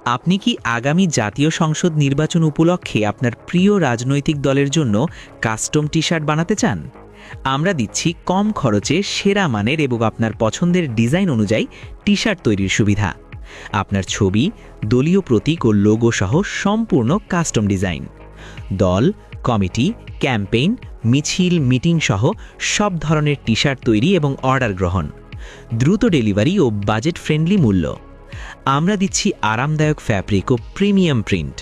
আপনি কি আগামী জাতীয় সংসদ নির্বাচন উপলক্ষে আপনার প্রিয় রাজনৈতিক দলের জন্য কাস্টম টি-শার্ট বানাতে চান? আমরা দিচ্ছি কম খরচে সেরা মানের এবং আপনার পছন্দের ডিজাইন অনুযায়ী টি-শার্ট তৈরির সুবিধা। আপনার ছবি, দলীয় প্রতীক ও লোগো সহ সম্পূর্ণ কাস্টম ডিজাইন। দল, কমিটি, ক্যাম্পেইন, মিছিল, মিটিং সহ সব ধরনের টি-শার্ট তৈরি এবং অর্ডার গ্রহণ। দ্রুত ডেলিভারি ও বাজেট ফ্রেন্ডলি মূল্য। আমরা দিচ্ছি আরামদায়ক ফ্যাব্রিক ও প্রিমিয়াম প্রিন্ট।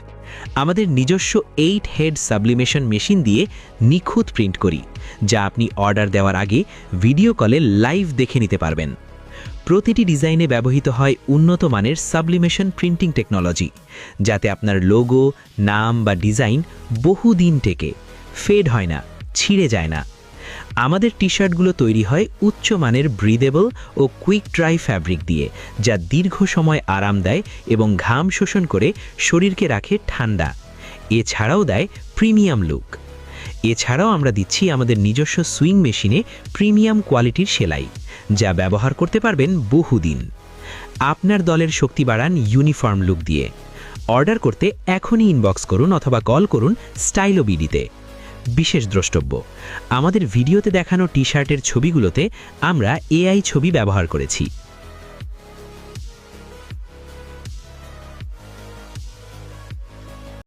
আমাদের নিজস্ব 8 হেড সাবলিমেশন মেশিন দিয়ে নিখুঁত প্রিন্ট করি, যা আপনি অর্ডার দেওয়ার আগে ভিডিও কলে লাইভ দেখে নিতে পারবেন। প্রতিটি ডিজাইনে ব্যবহৃত হয় উন্নত মানের সাবলিমেশন প্রিন্টিং টেকনোলজি, যাতে আপনার লোগো, নাম বা ডিজাইন বহুদিন টেকে, ফেড হয় না, ছিঁড়ে যায় না। আমাদের টি-শার্টগুলো তৈরি হয় উচ্চমানের ব্রিদেবল ও কুইক ড্রাই ফ্যাব্রিক দিয়ে, যা দীর্ঘ সময় আরাম দেয় এবং ঘাম শোষণ করে শরীরকে রাখে ঠান্ডা। এছাড়াও দেয় প্রিমিয়াম লুক। এছাড়াও আমরা দিচ্ছি আমাদের নিজস্ব সুইং মেশিনে প্রিমিয়াম কোয়ালিটির সেলাই, যা ব্যবহার করতে পারবেন বহুদিন। আপনার দলের শক্তি বাড়ান ইউনিফর্ম লুক দিয়ে। অর্ডার করতে এখনই ইনবক্স করুন অথবা কল করুন স্টাইলো বিডিতে। বিশেষ দ্রষ্টব্য, আমাদের ভিডিওতে দেখানো টি-শার্টের ছবিগুলোতে আমরা এআই ছবি ব্যবহার করেছি।